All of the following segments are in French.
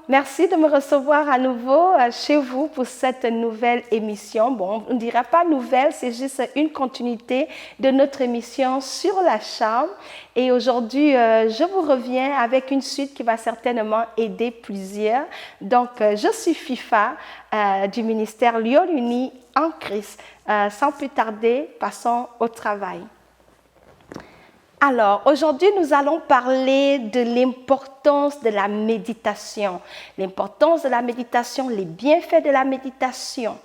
Merci de me recevoir à nouveau chez vous pour cette nouvelle émission. Bon, on ne dira pas nouvelle, c'est juste une continuité de notre émission sur la charme. Et aujourd'hui, je vous reviens avec une suite qui va certainement aider plusieurs. Donc, je suis FIFA du ministère Lyon-Uni en Christ. Sans plus tarder, passons au travail. Alors, aujourd'hui, nous allons parler de l'importance de la méditation. L'importance de la méditation, les bienfaits de la méditation.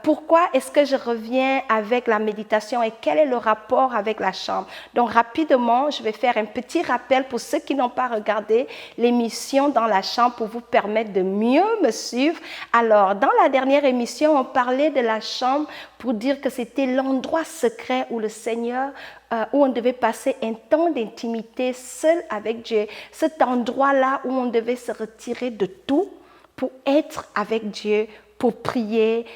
Pourquoi est-ce que je reviens avec la méditation et quel est le rapport avec la chambre? Donc, rapidement, je vais faire un petit rappel pour ceux qui n'ont pas regardé l'émission dans la chambre pour vous permettre de mieux me suivre. Alors, dans la dernière émission, on parlait de la chambre pour dire que c'était l'endroit secret où le Seigneur, où on devait passer un temps d'intimité seul avec Dieu. Cet endroit-là où on devait se retirer de tout pour être avec Dieu, pour prier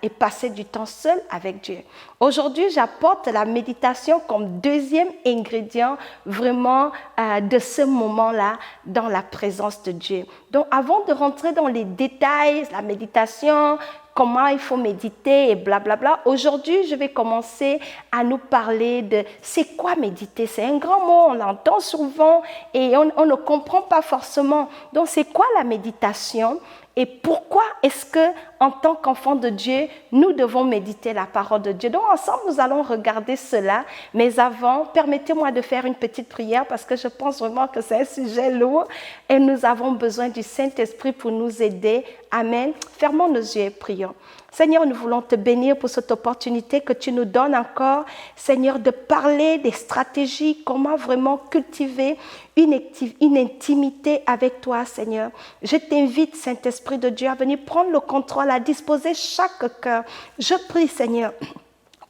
et passer du temps seul avec Dieu. Aujourd'hui, j'apporte la méditation comme deuxième ingrédient vraiment de ce moment-là dans la présence de Dieu. Donc, avant de rentrer dans les détails, la méditation, comment il faut méditer et blablabla. Aujourd'hui, je vais commencer à nous parler de c'est quoi méditer. C'est un grand mot, on l'entend souvent et on ne comprend pas forcément. Donc, c'est quoi la méditation? Et pourquoi est-ce que, en tant qu'enfant de Dieu, nous devons méditer la parole de Dieu? Donc, ensemble, nous allons regarder cela. Mais avant, permettez-moi de faire une petite prière parce que je pense vraiment que c'est un sujet lourd et nous avons besoin du Saint-Esprit pour nous aider. Amen. Fermons nos yeux et prions. Seigneur, nous voulons te bénir pour cette opportunité que tu nous donnes encore, Seigneur, de parler des stratégies, comment vraiment cultiver une intimité avec toi, Seigneur. Je t'invite, Saint-Esprit de Dieu, à venir prendre le contrôle, à disposer chaque cœur. Je prie, Seigneur,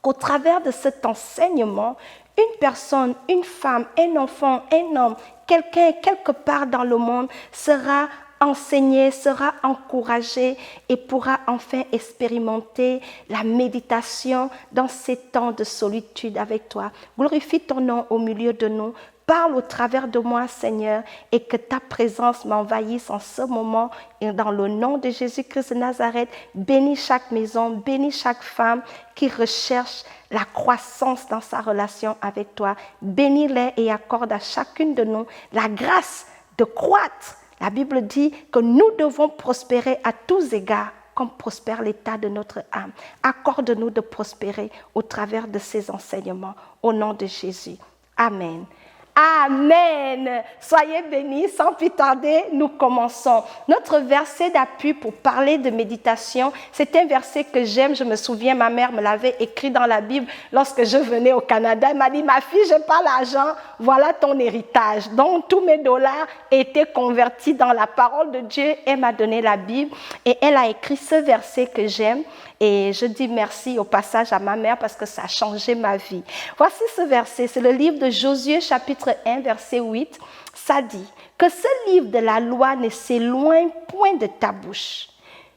qu'au travers de cet enseignement, une personne, une femme, un enfant, un homme, quelqu'un quelque part dans le monde sera enseigné, sera encouragé et pourra enfin expérimenter la méditation dans ces temps de solitude avec toi. Glorifie ton nom au milieu de nous. Parle au travers de moi, Seigneur, et que ta présence m'envahisse en ce moment. Et dans le nom de Jésus-Christ de Nazareth, bénis chaque maison, bénis chaque femme qui recherche la croissance dans sa relation avec toi. Bénis-les et accorde à chacune de nous la grâce de croître. La Bible dit que nous devons prospérer à tous égards, comme prospère l'état de notre âme. Accorde-nous de prospérer au travers de ces enseignements. Au nom de Jésus. Amen. Amen. Soyez bénis. Sans plus tarder, nous commençons. Notre verset d'appui pour parler de méditation, c'est un verset que j'aime. Je me souviens, ma mère me l'avait écrit dans la Bible lorsque je venais au Canada. Elle m'a dit, ma fille, je n'ai pas l'argent, voilà ton héritage. Donc, tous mes dollars étaient convertis dans la parole de Dieu. Elle m'a donné la Bible et elle a écrit ce verset que j'aime. Et je dis merci au passage à ma mère parce que ça a changé ma vie. Voici ce verset, c'est le livre de Josué chapitre 1, verset 8. Ça dit que ce livre de la loi ne s'éloigne point de ta bouche.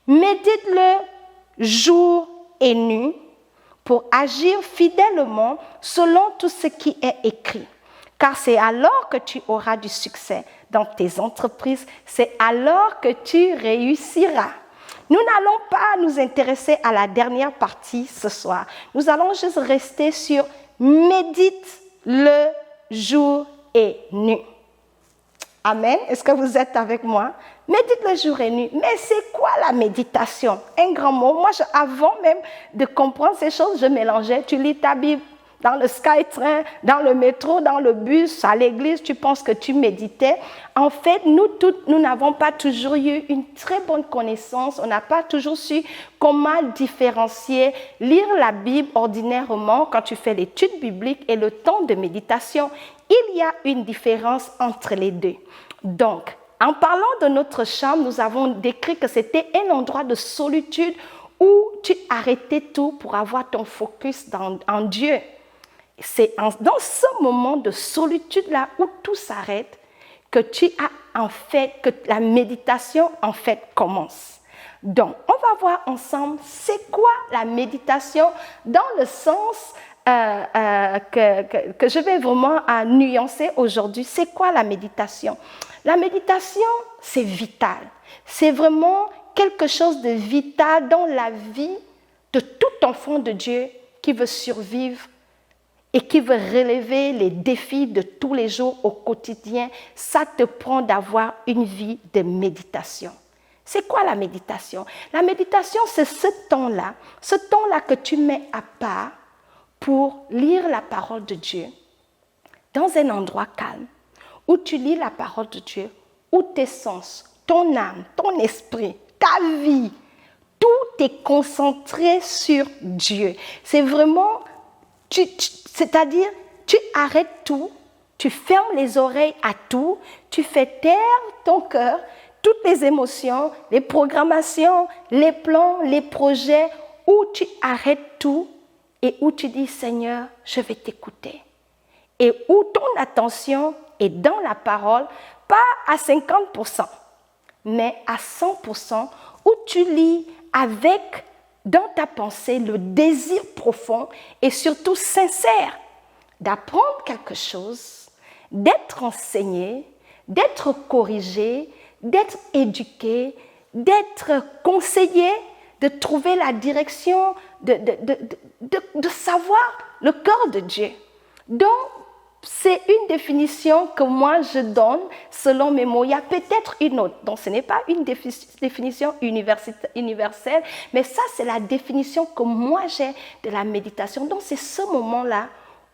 Médite-le jour et nuit pour agir fidèlement selon tout ce qui est écrit. Car c'est alors que tu auras du succès dans tes entreprises, c'est alors que tu réussiras. Nous n'allons pas nous intéresser à la dernière partie ce soir. Nous allons juste rester sur médite le jour et nuit. Amen. Est-ce que vous êtes avec moi? Médite le jour et nuit. Mais c'est quoi la méditation? Un grand mot. Moi, avant même de comprendre ces choses, je mélangeais. Tu lis ta Bible dans le SkyTrain, dans le métro, dans le bus, à l'église, tu penses que tu méditais. En fait, nous n'avons pas toujours eu une très bonne connaissance. On n'a pas toujours su comment différencier lire la Bible ordinairement quand tu fais l'étude biblique et le temps de méditation. Il y a une différence entre les deux. Donc, en parlant de notre chambre, nous avons décrit que c'était un endroit de solitude où tu arrêtais tout pour avoir ton focus en Dieu. C'est dans ce moment de solitude-là où tout s'arrête que tu as en fait, que la méditation en fait commence. Donc, on va voir ensemble c'est quoi la méditation dans le sens que je vais vraiment nuancer aujourd'hui. C'est quoi la méditation? La méditation, c'est vital. C'est vraiment quelque chose de vital dans la vie de tout enfant de Dieu qui veut survivre et qui veut relever les défis de tous les jours au quotidien. Ça te prend d'avoir une vie de méditation. C'est quoi la méditation? La méditation, c'est ce temps-là que tu mets à part pour lire la parole de Dieu dans un endroit calme, où tu lis la parole de Dieu, où tes sens, ton âme, ton esprit, ta vie, tout est concentré sur Dieu. C'est vraiment, c'est-à-dire, tu arrêtes tout, tu fermes les oreilles à tout, tu fais taire ton cœur, toutes les émotions, les programmations, les plans, les projets, où tu arrêtes tout et où tu dis, Seigneur, je vais t'écouter. Et où ton attention est dans la parole, pas à 50%, mais à 100%, où tu lis avec, dans ta pensée, le désir profond et surtout sincère d'apprendre quelque chose, d'être enseigné, d'être corrigé, d'être éduqué, d'être conseillé, de trouver la direction, de savoir le cœur de Dieu. Donc, c'est une définition que moi je donne selon mes mots. Il y a peut-être une autre. Donc, ce n'est pas une définition universelle, mais ça, c'est la définition que moi j'ai de la méditation. Donc, c'est ce moment-là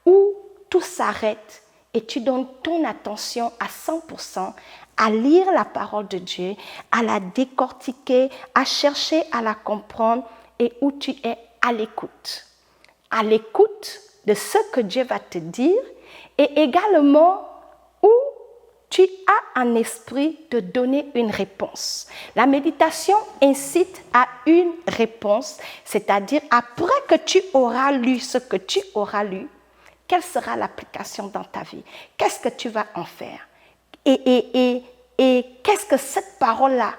où tout s'arrête et tu donnes ton attention à 100% à lire la parole de Dieu, à la décortiquer, à chercher à la comprendre et où tu es à l'écoute de ce que Dieu va te dire et également où tu as un esprit de donner une réponse. La méditation incite à une réponse, c'est-à-dire après que tu auras lu ce que tu auras lu, quelle sera l'application dans ta vie? Qu'est-ce que tu vas en faire? Et qu'est-ce que cette parole-là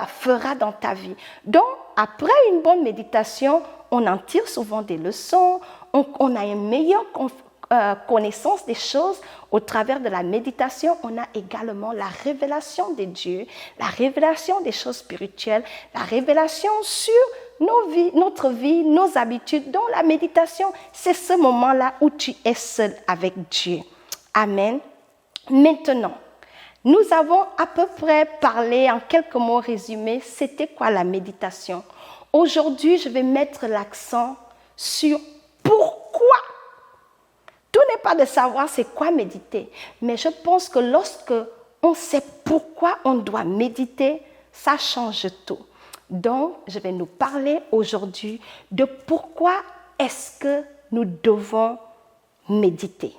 fera dans ta vie? Donc, après une bonne méditation, on en tire souvent des leçons, on a une meilleure connaissance des choses. Au travers de la méditation, on a également la révélation de Dieu, la révélation des choses spirituelles, la révélation sur notre vie, nos habitudes. Donc la méditation, c'est ce moment-là où tu es seul avec Dieu. Amen. Maintenant, nous avons à peu près parlé, en quelques mots résumés, c'était quoi la méditation. Aujourd'hui, je vais mettre l'accent sur pourquoi. Tout n'est pas de savoir c'est quoi méditer, mais je pense que lorsque on sait pourquoi on doit méditer, ça change tout. Donc, je vais nous parler aujourd'hui de pourquoi est-ce que nous devons méditer.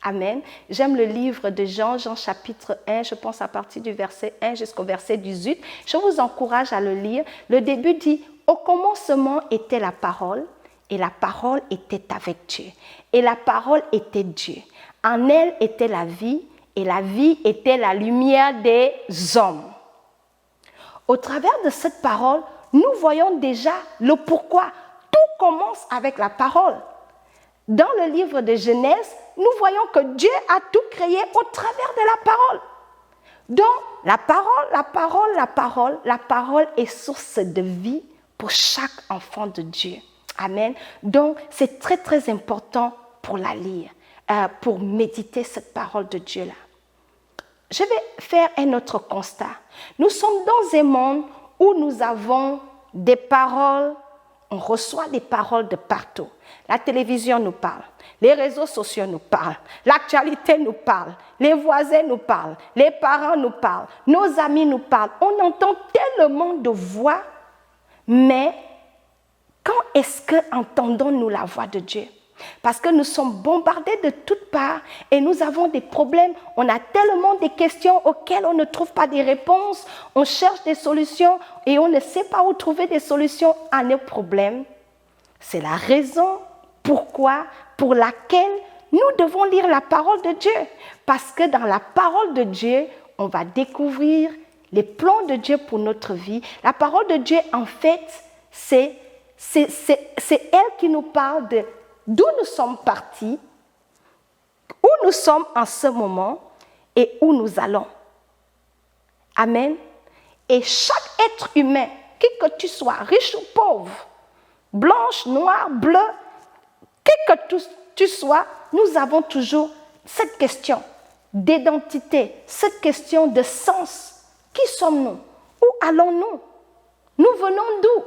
Amen. J'aime le livre de Jean chapitre 1, je pense à partir du verset 1 jusqu'au verset 18. Je vous encourage à le lire. Le début dit, au commencement était la parole, et la parole était avec Dieu. Et la parole était Dieu. En elle était la vie, et la vie était la lumière des hommes. Au travers de cette parole, nous voyons déjà le pourquoi. Tout commence avec la parole. Dans le livre de Genèse, nous voyons que Dieu a tout créé au travers de la parole. Donc, la parole est source de vie pour chaque enfant de Dieu. Amen. Donc, c'est très, très important pour la lire, pour méditer cette parole de Dieu-là. Je vais faire un autre constat. Nous sommes dans un monde où nous avons des paroles, on reçoit des paroles de partout. La télévision nous parle, les réseaux sociaux nous parlent, l'actualité nous parle, les voisins nous parlent, les parents nous parlent, nos amis nous parlent. On entend tellement de voix, mais quand est-ce que entendons-nous la voix de Dieu? Parce que nous sommes bombardés de toutes parts et nous avons des problèmes. On a tellement de questions auxquelles on ne trouve pas des réponses. On cherche des solutions et on ne sait pas où trouver des solutions à nos problèmes. C'est la raison pour laquelle nous devons lire la parole de Dieu. Parce que dans la parole de Dieu, on va découvrir les plans de Dieu pour notre vie. La parole de Dieu, en fait, c'est elle qui nous parle d'où nous sommes partis, où nous sommes en ce moment et où nous allons. Amen. Et chaque être humain, qui que tu sois, riche ou pauvre, blanche, noire, bleue, qui que tu sois, nous avons toujours cette question d'identité, cette question de sens. Qui sommes-nous? Où allons-nous? Nous venons d'où?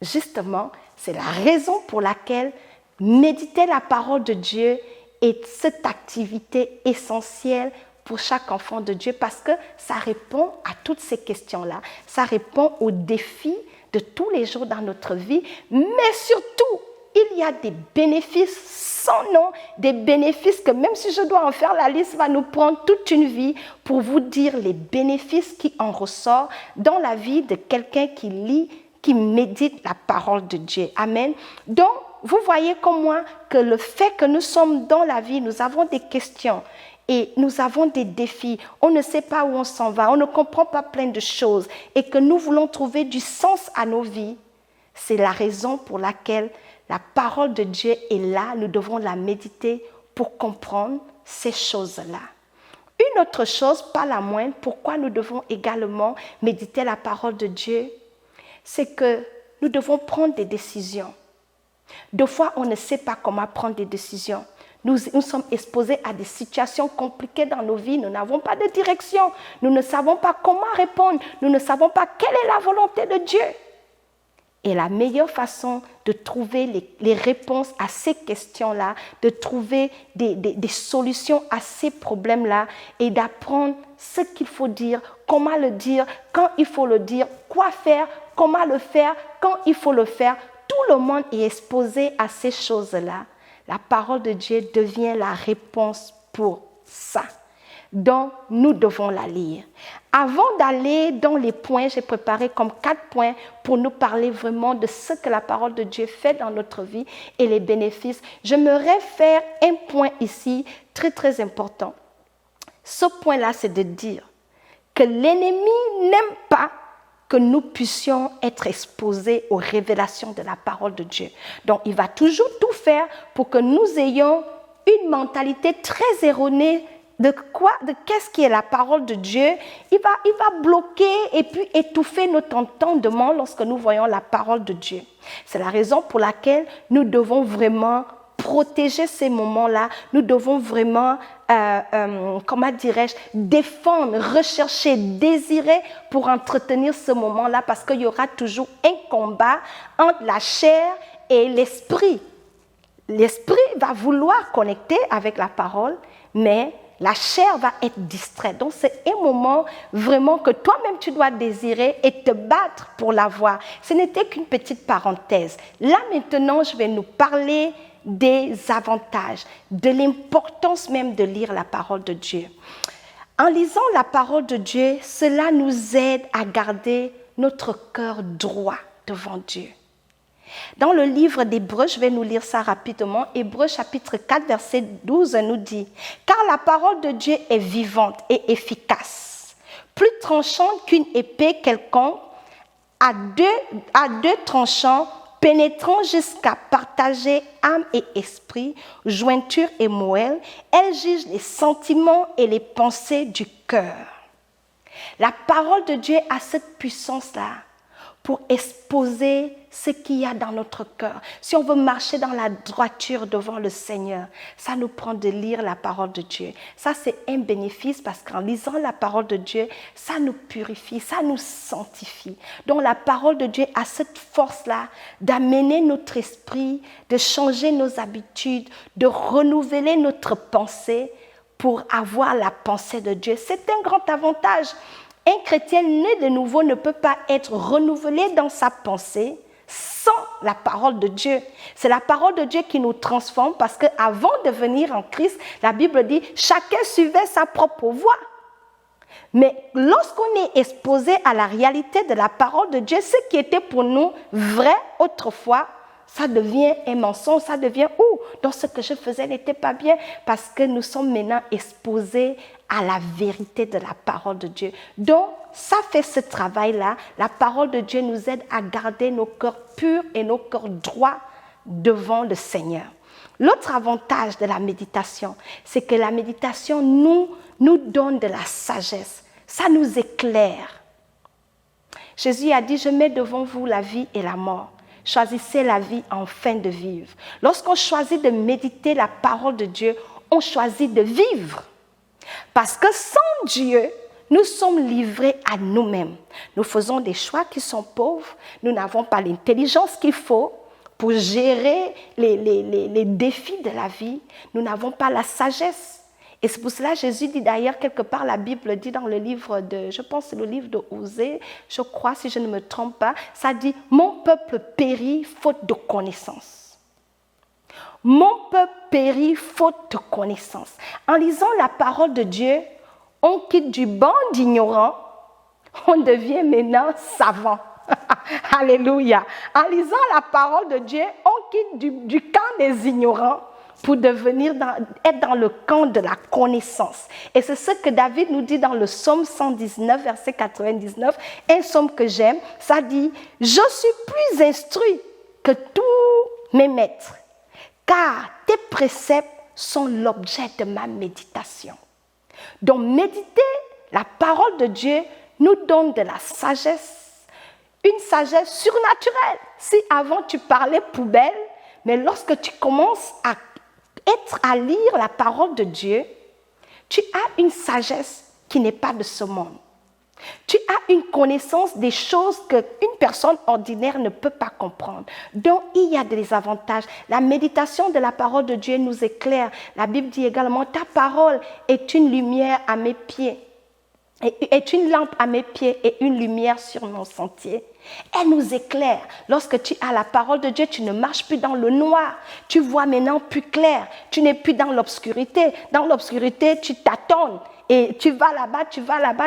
Justement, c'est la raison pour laquelle méditer la parole de Dieu est cette activité essentielle pour chaque enfant de Dieu, parce que ça répond à toutes ces questions-là. Ça répond aux défis de tous les jours dans notre vie, mais surtout, il y a des bénéfices sans nom, des bénéfices que même si je dois en faire la liste, va nous prendre toute une vie pour vous dire les bénéfices qui en ressortent dans la vie de quelqu'un qui lit, qui médite la parole de Dieu. Amen. Donc, vous voyez comme moi que le fait que nous sommes dans la vie, nous avons des questions et nous avons des défis. On ne sait pas où on s'en va, on ne comprend pas plein de choses et que nous voulons trouver du sens à nos vies. C'est la raison pour laquelle la parole de Dieu est là. Nous devons la méditer pour comprendre ces choses-là. Une autre chose, pas la moindre, pourquoi nous devons également méditer la parole de Dieu, c'est que nous devons prendre des décisions. Deux fois, on ne sait pas comment prendre des décisions. Nous sommes exposés à des situations compliquées dans nos vies. Nous n'avons pas de direction. Nous ne savons pas comment répondre. Nous ne savons pas quelle est la volonté de Dieu. Et la meilleure façon de trouver les réponses à ces questions-là, de trouver des solutions à ces problèmes-là et d'apprendre ce qu'il faut dire, comment le dire, quand il faut le dire, quoi faire, comment le faire, quand il faut le faire. Tout le monde est exposé à ces choses-là. La parole de Dieu devient la réponse pour ça. Donc, nous devons la lire. Avant d'aller dans les points, j'ai préparé comme 4 points pour nous parler vraiment de ce que la parole de Dieu fait dans notre vie et les bénéfices. J'aimerais faire un point ici très, très important. Ce point-là, c'est de dire que l'ennemi n'aime pas que nous puissions être exposés aux révélations de la parole de Dieu. Donc, il va toujours tout faire pour que nous ayons une mentalité très erronée de qu'est-ce qui est la parole de Dieu. Il va bloquer et puis étouffer notre entendement lorsque nous voyons la parole de Dieu. C'est la raison pour laquelle nous devons vraiment protéger ces moments-là. Nous devons vraiment, défendre, rechercher, désirer pour entretenir ce moment-là, parce qu'il y aura toujours un combat entre la chair et l'esprit. L'esprit va vouloir connecter avec la parole, mais la chair va être distraite. Donc, c'est un moment vraiment que toi-même, tu dois désirer et te battre pour l'avoir. Ce n'était qu'une petite parenthèse. Là, maintenant, je vais nous parler des avantages, de l'importance même de lire la parole de Dieu. En lisant la parole de Dieu, cela nous aide à garder notre cœur droit devant Dieu. Dans le livre d'Hébreux, je vais nous lire ça rapidement. Hébreux chapitre 4, verset 12 nous dit « Car la parole de Dieu est vivante et efficace, plus tranchante qu'une épée quelconque, à deux tranchants, pénétrant jusqu'à partager âme et esprit, jointure et moelle, elle juge les sentiments et les pensées du cœur. » La parole de Dieu a cette puissance-là pour exposer ce qu'il y a dans notre cœur. Si on veut marcher dans la droiture devant le Seigneur, ça nous prend de lire la parole de Dieu. Ça, c'est un bénéfice parce qu'en lisant la parole de Dieu, ça nous purifie, ça nous sanctifie. Donc, la parole de Dieu a cette force-là d'amener notre esprit, de changer nos habitudes, de renouveler notre pensée pour avoir la pensée de Dieu. C'est un grand avantage. Un chrétien né de nouveau ne peut pas être renouvelé dans sa pensée sans la parole de Dieu. C'est la parole de Dieu qui nous transforme parce qu'avant de venir en Christ, la Bible dit « chacun suivait sa propre voie ». Mais lorsqu'on est exposé à la réalité de la parole de Dieu, ce qui était pour nous vrai autrefois, ça devient un mensonge, ça devient « ouh, donc ce que je faisais n'était pas bien » parce que nous sommes maintenant exposés à la vérité de la parole de Dieu. Donc, ça fait ce travail-là. La parole de Dieu nous aide à garder nos cœurs purs et nos cœurs droits devant le Seigneur. L'autre avantage de la méditation, c'est que la méditation nous donne de la sagesse. Ça nous éclaire. Jésus a dit, je mets devant vous la vie et la mort. Choisissez la vie afin de vivre. Lorsqu'on choisit de méditer la parole de Dieu, on choisit de vivre. Parce que sans Dieu, nous sommes livrés à nous-mêmes. Nous faisons des choix qui sont pauvres. Nous n'avons pas l'intelligence qu'il faut pour gérer les défis de la vie. Nous n'avons pas la sagesse. Et c'est pour cela que Jésus dit d'ailleurs, quelque part, la Bible dit dans le livre de, je pense que c'est le livre de Osée, je crois, si je ne me trompe pas, ça dit, mon peuple périt faute de connaissance. Mon peuple périt faute de connaissance. En lisant la parole de Dieu, on quitte du banc d'ignorants, on devient maintenant savant. Alléluia. En lisant la parole de Dieu, on quitte du camp des ignorants pour être dans le camp de la connaissance. Et c'est ce que David nous dit dans le psaume 119, verset 99, un psaume que j'aime, ça dit « Je suis plus instruit que tous mes maîtres, car tes préceptes sont l'objet de ma méditation. » Donc méditer la parole de Dieu nous donne de la sagesse, une sagesse surnaturelle. Si avant tu parlais poubelle, mais lorsque tu commences à lire la parole de Dieu, tu as une sagesse qui n'est pas de ce monde. Tu as une connaissance des choses qu'une personne ordinaire ne peut pas comprendre. Donc, il y a des avantages. La méditation de la parole de Dieu nous éclaire. La Bible dit également, ta parole est une lumière à mes pieds, est une lampe à mes pieds et une lumière sur mon sentier. Elle nous éclaire. Lorsque tu as la parole de Dieu, tu ne marches plus dans le noir. Tu vois maintenant plus clair. Tu n'es plus dans l'obscurité. Dans l'obscurité, tu tâtonnes. Et tu vas là-bas,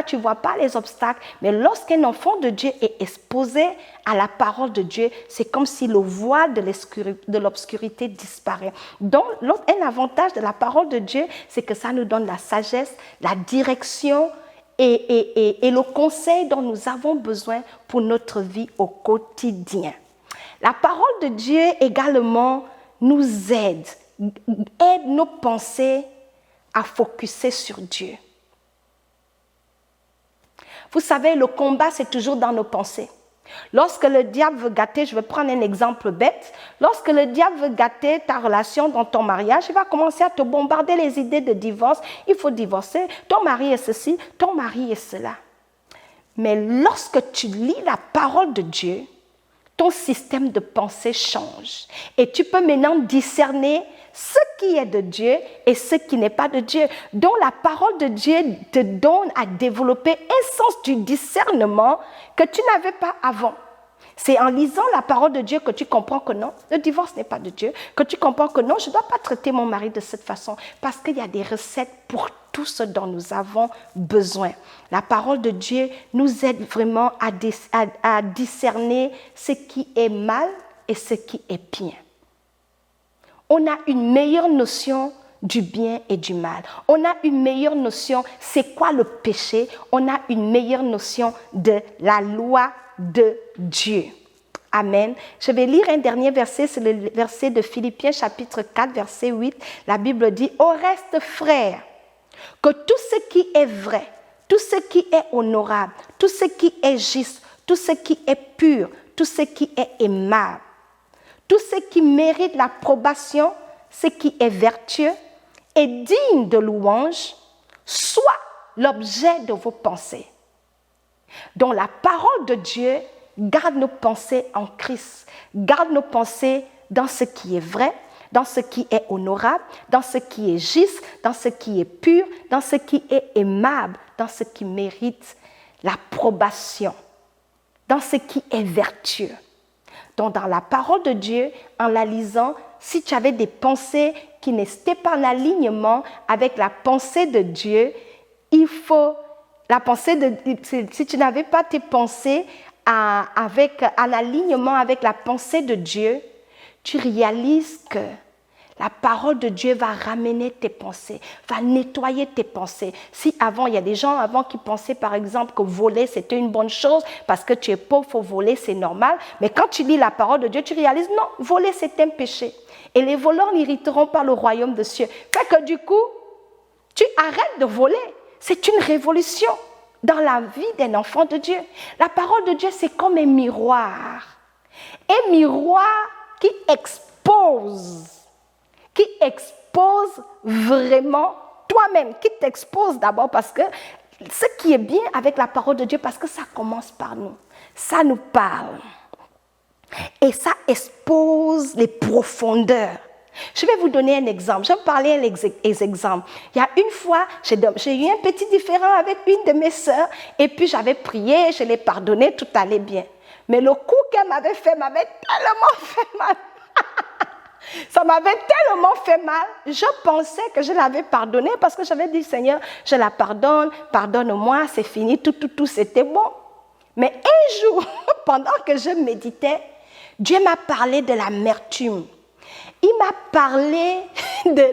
tu ne vois pas les obstacles. Mais lorsqu'un enfant de Dieu est exposé à la parole de Dieu, c'est comme si le voile de l'obscurité disparaît. Donc, un avantage de la parole de Dieu, c'est que ça nous donne la sagesse, la direction et le conseil dont nous avons besoin pour notre vie au quotidien. La parole de Dieu également nous aide nos pensées à focuser sur Dieu. Vous savez, le combat, c'est toujours dans nos pensées. Lorsque le diable veut gâter, je vais prendre un exemple bête, lorsque le diable veut gâter ta relation dans ton mariage, il va commencer à te bombarder les idées de divorce. Il faut divorcer, ton mari est ceci, ton mari est cela. Mais lorsque tu lis la parole de Dieu, ton système de pensée change. Et tu peux maintenant discerner ce qui est de Dieu et ce qui n'est pas de Dieu. Donc la parole de Dieu te donne à développer un sens du discernement que tu n'avais pas avant. C'est en lisant la parole de Dieu que tu comprends que non, le divorce n'est pas de Dieu, que tu comprends que non, je ne dois pas traiter mon mari de cette façon, parce qu'il y a des recettes pour tout ce dont nous avons besoin. La parole de Dieu nous aide vraiment à discerner ce qui est mal et ce qui est bien. On a une meilleure notion du bien et du mal. On a une meilleure notion, c'est quoi le péché? On a une meilleure notion de la loi de Dieu. Amen. Je vais lire un dernier verset, c'est le verset de Philippiens chapitre 4, verset 8. La Bible dit, « Au reste, frères, que tout ce qui est vrai, tout ce qui est honorable, tout ce qui est juste, tout ce qui est pur, tout ce qui est aimable, tout ce qui mérite l'approbation, ce qui est vertueux et digne de louange, soit l'objet de vos pensées. » Donc la parole de Dieu garde nos pensées en Christ, garde nos pensées dans ce qui est vrai, dans ce qui est honorable, dans ce qui est juste, dans ce qui est pur, dans ce qui est aimable, dans ce qui mérite l'approbation, dans ce qui est vertueux. Donc dans la parole de Dieu, en la lisant, si tu avais des pensées qui n'étaient pas en alignement avec la pensée de Dieu, si tu n'avais pas tes pensées en alignement avec la pensée de Dieu, tu réalises que La parole de Dieu va ramener tes pensées, va nettoyer tes pensées. Si avant, il y a des gens avant qui pensaient par exemple que voler c'était une bonne chose parce que tu es pauvre, il faut voler, c'est normal. Mais quand tu lis la parole de Dieu, tu réalises non, voler c'est un péché. Et les voleurs n'hériteront pas le royaume des cieux. Fait que du coup, tu arrêtes de voler. C'est une révolution dans la vie d'un enfant de Dieu. La parole de Dieu c'est comme un miroir. Un miroir qui expose vraiment toi-même, qui t'expose d'abord parce que ce qui est bien avec la parole de Dieu, parce que ça commence par nous, ça nous parle et ça expose les profondeurs. Je vais vous donner un exemple, je vais vous parler des exemples. Il y a une fois, j'ai eu un petit différend avec une de mes sœurs et puis j'avais prié, je l'ai pardonné, tout allait bien. Mais le coup qu'elle m'avait fait m'avait tellement fait mal. Ça m'avait tellement fait mal, je pensais que je l'avais pardonné parce que j'avais dit, Seigneur, je la pardonne, pardonne-moi, c'est fini, tout, c'était bon. Mais un jour, pendant que je méditais, Dieu m'a parlé de l'amertume. Il m'a parlé de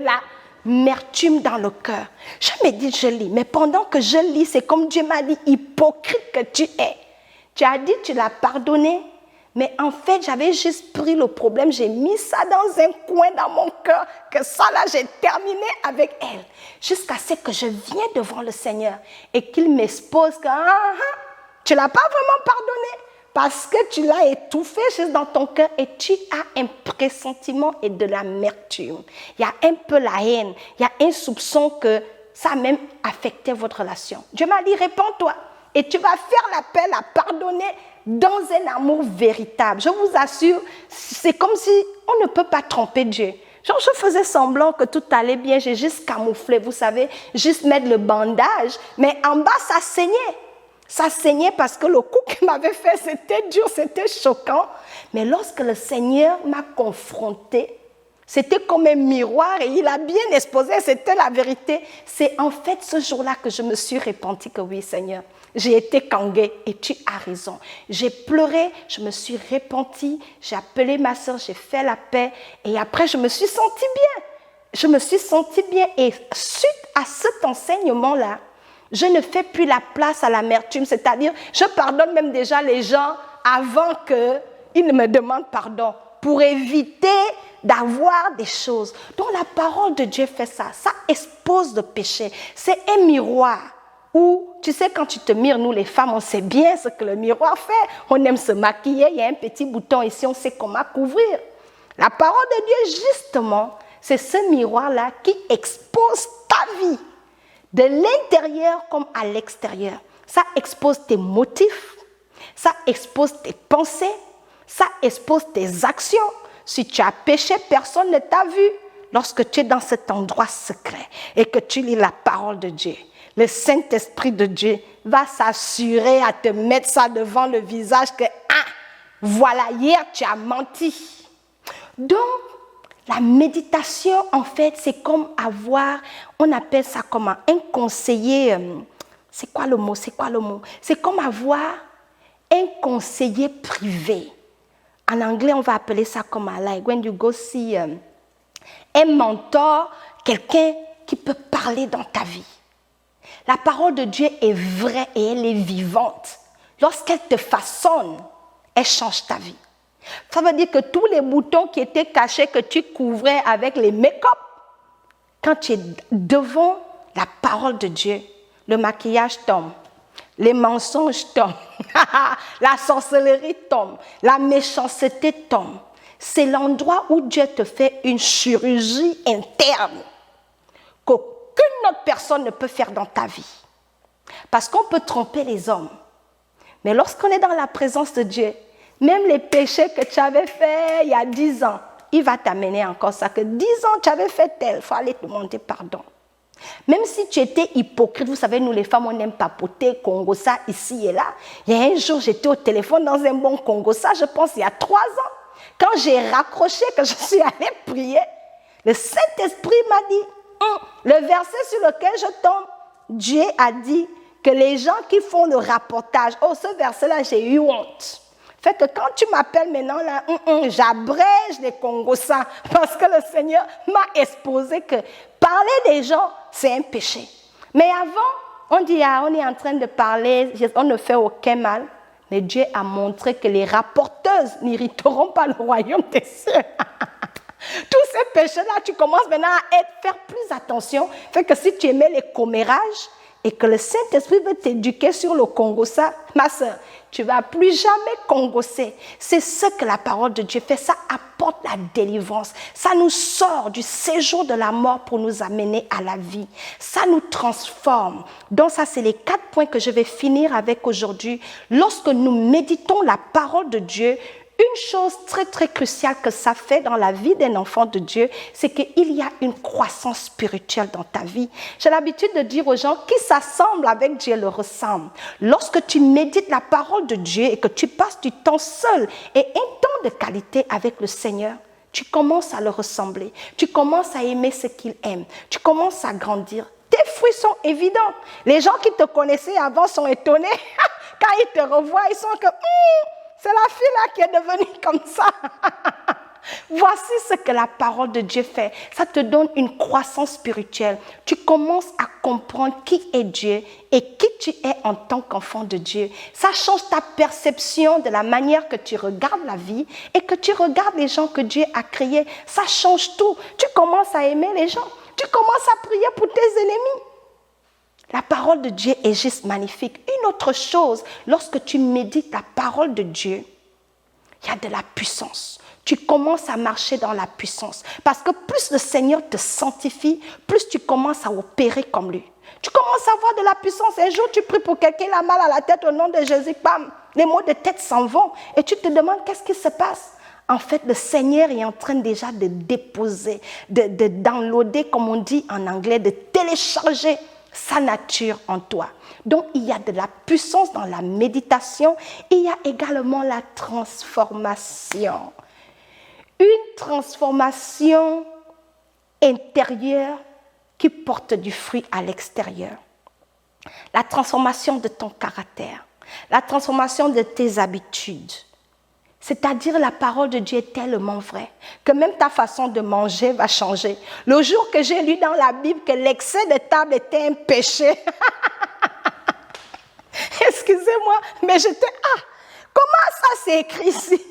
l'amertume dans le cœur. Je me dis, je lis, mais pendant que je lis, c'est comme Dieu m'a dit, hypocrite que tu es. Tu as dit, tu l'as pardonné. Mais en fait, j'avais juste pris le problème, j'ai mis ça dans un coin dans mon cœur, que ça là, j'ai terminé avec elle. Jusqu'à ce que je vienne devant le Seigneur et qu'il m'expose que tu ne l'as pas vraiment pardonné parce que tu l'as étouffé juste dans ton cœur et tu as un pressentiment et de l'amertume. Il y a un peu la haine, il y a un soupçon que ça a même affecté votre relation. Dieu m'a dit, réponds-toi et tu vas faire l'appel à pardonner dans un amour véritable. Je vous assure, c'est comme si on ne peut pas tromper Dieu. Genre, je faisais semblant que tout allait bien, j'ai juste camouflé, vous savez, juste mettre le bandage, mais en bas, ça saignait. Ça saignait parce que le coup qu'il m'avait fait, c'était dur, c'était choquant. Mais lorsque le Seigneur m'a confronté, c'était comme un miroir et il a bien exposé, c'était la vérité. C'est en fait ce jour-là que je me suis repentie que oui, Seigneur, j'ai été kangée et tu as raison. J'ai pleuré, je me suis repentie, j'ai appelé ma soeur, j'ai fait la paix et après je me suis sentie bien. Je me suis sentie bien et suite à cet enseignement-là, je ne fais plus la place à l'amertume, c'est-à-dire je pardonne même déjà les gens avant qu'ils ne me demandent pardon pour éviter d'avoir des choses. Donc la parole de Dieu fait ça, ça expose le péché, c'est un miroir. Ou, tu sais, quand tu te mires, nous les femmes, on sait bien ce que le miroir fait. On aime se maquiller, il y a un petit bouton ici, on sait comment couvrir. La parole de Dieu, justement, c'est ce miroir-là qui expose ta vie, de l'intérieur comme à l'extérieur. Ça expose tes motifs, ça expose tes pensées, ça expose tes actions. Si tu as péché, personne ne t'a vu. Lorsque tu es dans cet endroit secret et que tu lis la parole de Dieu, le Saint-Esprit de Dieu va s'assurer à te mettre ça devant le visage que, voilà, hier tu as menti. Donc, la méditation, en fait, c'est comme avoir, on appelle ça comme un conseiller, c'est quoi le mot? C'est comme avoir un conseiller privé. En anglais, on va appeler ça comme like when you go see un mentor, quelqu'un qui peut parler dans ta vie. La parole de Dieu est vraie et elle est vivante. Lorsqu'elle te façonne, elle change ta vie. Ça veut dire que tous les boutons qui étaient cachés, que tu couvrais avec les make-up, quand tu es devant la parole de Dieu, le maquillage tombe, les mensonges tombent, la sorcellerie tombe, la méchanceté tombe. C'est l'endroit où Dieu te fait une chirurgie interne qu'aucune autre personne ne peut faire dans ta vie. Parce qu'on peut tromper les hommes. Mais lorsqu'on est dans la présence de Dieu, même les péchés que tu avais faits il y a 10 ans, il va t'amener encore ça, que 10 ans tu avais fait tel, il faut aller te demander pardon. Même si tu étais hypocrite, vous savez, nous les femmes, on aime papoter, Congo ça, ici et là. Il y a un jour, j'étais au téléphone dans un bon Congo ça, je pense il y a 3 ans. Quand j'ai raccroché, que je suis allée prier, le Saint-Esprit m'a dit, le verset sur lequel je tombe, Dieu a dit que les gens qui font le rapportage, ce verset-là, j'ai eu honte. Fait que quand tu m'appelles maintenant, là, j'abrège les Congossas parce que le Seigneur m'a exposé que parler des gens, c'est un péché. Mais avant, on dit, on est en train de parler, on ne fait aucun mal. Mais Dieu a montré que les rapporteuses n'irriteront pas le royaume des cieux. Tous ces péchés-là, tu commences maintenant à faire plus attention. Fait que si tu aimais les commérages et que le Saint-Esprit veut t'éduquer sur le congossa, ma soeur, tu ne vas plus jamais congosser. C'est ce que la parole de Dieu fait. Ça apporte la délivrance. Ça nous sort du séjour de la mort pour nous amener à la vie. Ça nous transforme. Donc ça, c'est les 4 points que je vais finir avec aujourd'hui. Lorsque nous méditons la parole de Dieu, une chose très très cruciale que ça fait dans la vie d'un enfant de Dieu, c'est qu'il y a une croissance spirituelle dans ta vie. J'ai l'habitude de dire aux gens, qui s'assemble avec Dieu le ressemble. Lorsque tu médites la parole de Dieu et que tu passes du temps seul et un temps de qualité avec le Seigneur, tu commences à le ressembler. Tu commences à aimer ce qu'il aime. Tu commences à grandir. Tes fruits sont évidents. Les gens qui te connaissaient avant sont étonnés. Quand ils te revoient, ils sont que... c'est la fille-là qui est devenue comme ça. Voici ce que la parole de Dieu fait. Ça te donne une croissance spirituelle. Tu commences à comprendre qui est Dieu et qui tu es en tant qu'enfant de Dieu. Ça change ta perception de la manière que tu regardes la vie et que tu regardes les gens que Dieu a créés. Ça change tout. Tu commences à aimer les gens. Tu commences à prier pour tes ennemis. La parole de Dieu est juste magnifique. Une autre chose, lorsque tu médites la parole de Dieu, il y a de la puissance. Tu commences à marcher dans la puissance. Parce que plus le Seigneur te sanctifie, plus tu commences à opérer comme lui. Tu commences à avoir de la puissance. Un jour, tu pries pour quelqu'un, il a mal à la tête au nom de Jésus. Bam, les maux de tête s'en vont. Et tu te demandes qu'est-ce qui se passe. En fait, le Seigneur est en train déjà de déposer, de downloader, comme on dit en anglais, de télécharger sa nature en toi. Donc, il y a de la puissance dans la méditation. Il y a également la transformation. Une transformation intérieure qui porte du fruit à l'extérieur. La transformation de ton caractère. La transformation de tes habitudes. C'est-à-dire la parole de Dieu est tellement vraie que même ta façon de manger va changer. Le jour que j'ai lu dans la Bible que l'excès de table était un péché, excusez-moi, mais j'étais, comment ça c'est écrit ici?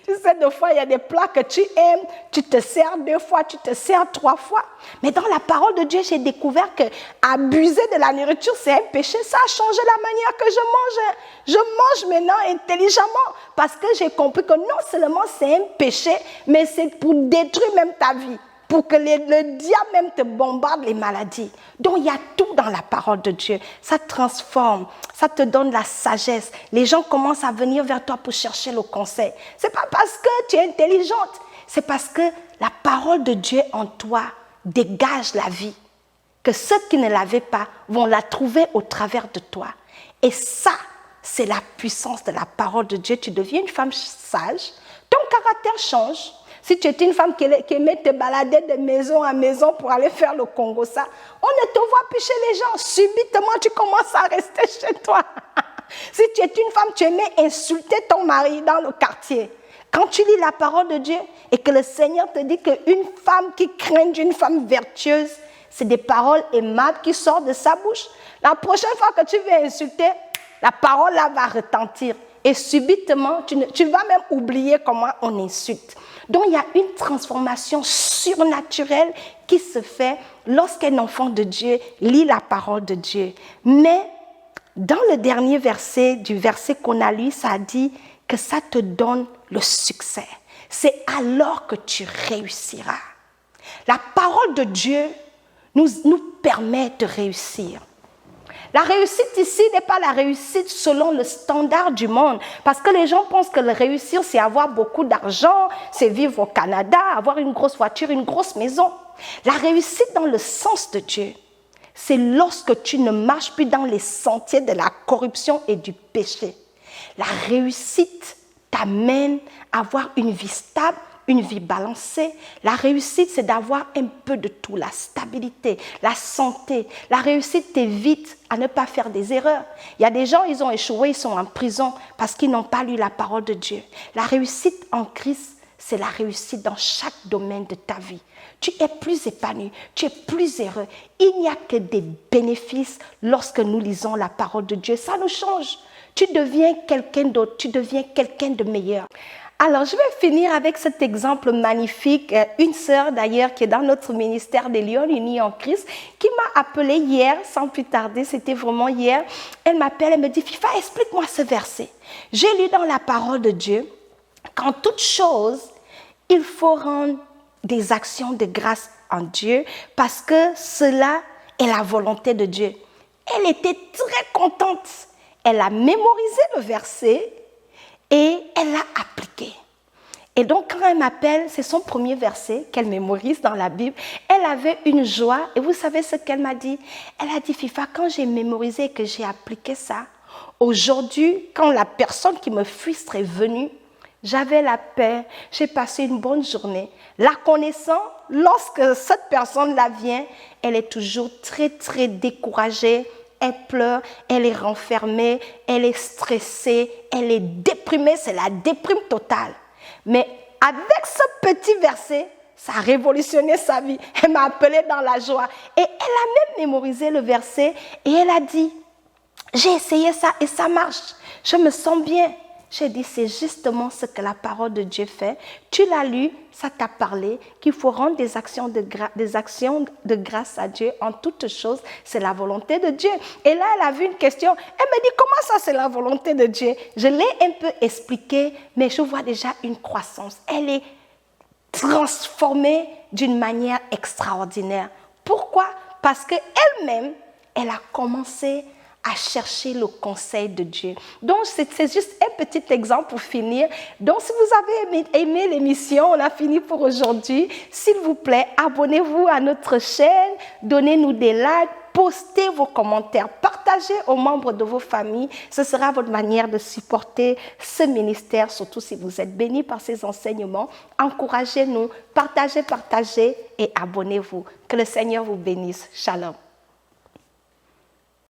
Tu sais, des fois, il y a des plats que tu aimes, tu te sers 2 fois, tu te sers 3 fois. Mais dans la parole de Dieu, j'ai découvert que abuser de la nourriture, c'est un péché. Ça a changé la manière que je mange. Je mange maintenant intelligemment parce que j'ai compris que non seulement c'est un péché, mais c'est pour détruire même ta vie. Pour que le diable même te bombarde les maladies. Donc, il y a tout dans la parole de Dieu. Ça te transforme, ça te donne la sagesse. Les gens commencent à venir vers toi pour chercher le conseil. Ce n'est pas parce que tu es intelligente, c'est parce que la parole de Dieu en toi dégage la vie. Que ceux qui ne l'avaient pas vont la trouver au travers de toi. Et ça, c'est la puissance de la parole de Dieu. Tu deviens une femme sage, ton caractère change. Si tu étais une femme qui aimait te balader de maison à maison pour aller faire le congossa, on ne te voit plus chez les gens. Subitement, tu commences à rester chez toi. Si tu es une femme, tu aimais insulter ton mari dans le quartier. Quand tu lis la parole de Dieu et que le Seigneur te dit qu'une femme qui craint une femme vertueuse, c'est des paroles aimables qui sortent de sa bouche. La prochaine fois que tu veux insulter, la parole là va retentir. Et subitement, tu vas même oublier comment on insulte. Donc, il y a une transformation surnaturelle qui se fait lorsqu'un enfant de Dieu lit la parole de Dieu. Mais dans le dernier verset, du verset qu'on a lu, ça dit que ça te donne le succès. C'est alors que tu réussiras. La parole de Dieu nous permet de réussir. La réussite ici n'est pas la réussite selon le standard du monde. Parce que les gens pensent que le réussir, c'est avoir beaucoup d'argent, c'est vivre au Canada, avoir une grosse voiture, une grosse maison. La réussite dans le sens de Dieu, c'est lorsque tu ne marches plus dans les sentiers de la corruption et du péché. La réussite t'amène à avoir une vie stable, une vie balancée. La réussite, c'est d'avoir un peu de tout, la stabilité, la santé. La réussite t'évite à ne pas faire des erreurs. Il y a des gens, ils ont échoué, ils sont en prison parce qu'ils n'ont pas lu la parole de Dieu. La réussite en Christ, c'est la réussite dans chaque domaine de ta vie. Tu es plus épanoui, tu es plus heureux. Il n'y a que des bénéfices lorsque nous lisons la parole de Dieu. Ça nous change. Tu deviens quelqu'un d'autre, tu deviens quelqu'un de meilleur. Alors, je vais finir avec cet exemple magnifique. Une sœur, d'ailleurs, qui est dans notre ministère des Lions Unis en Christ, qui m'a appelée hier, sans plus tarder, c'était vraiment hier. Elle m'appelle, elle me dit, Fifa, explique-moi ce verset. J'ai lu dans la parole de Dieu qu'en toute chose, il faut rendre des actions de grâce en Dieu parce que cela est la volonté de Dieu. Elle était très contente. Elle a mémorisé le verset et elle l'a appliqué. Et donc, quand elle m'appelle, c'est son premier verset qu'elle mémorise dans la Bible. Elle avait une joie. Et vous savez ce qu'elle m'a dit? Elle a dit, Fifa, quand j'ai mémorisé et que j'ai appliqué ça, aujourd'hui, quand la personne qui me frustre est venue, j'avais la paix, j'ai passé une bonne journée. La connaissant, lorsque cette personne-là vient, elle est toujours très, très découragée. Elle pleure, elle est renfermée, elle est stressée, elle est déprimée, c'est la déprime totale. Mais avec ce petit verset, ça a révolutionné sa vie. Elle m'a appelée dans la joie. Et elle a même mémorisé le verset et elle a dit, j'ai essayé ça et ça marche, je me sens bien. J'ai dit, c'est justement ce que la parole de Dieu fait. Tu l'as lu, ça t'a parlé, qu'il faut rendre des actions de grâce à Dieu en toutes choses. C'est la volonté de Dieu. Et là, elle a vu une question. Elle me dit, comment ça, c'est la volonté de Dieu? Je l'ai un peu expliqué, mais je vois déjà une croissance. Elle est transformée d'une manière extraordinaire. Pourquoi? Parce qu'elle-même, elle a commencé à chercher le conseil de Dieu. Donc, c'est juste un petit exemple pour finir. Donc, si vous avez aimé l'émission, on a fini pour aujourd'hui. S'il vous plaît, abonnez-vous à notre chaîne, donnez-nous des likes, postez vos commentaires, partagez aux membres de vos familles. Ce sera votre manière de supporter ce ministère, surtout si vous êtes bénis par ces enseignements. Encouragez-nous, partagez et abonnez-vous. Que le Seigneur vous bénisse. Shalom.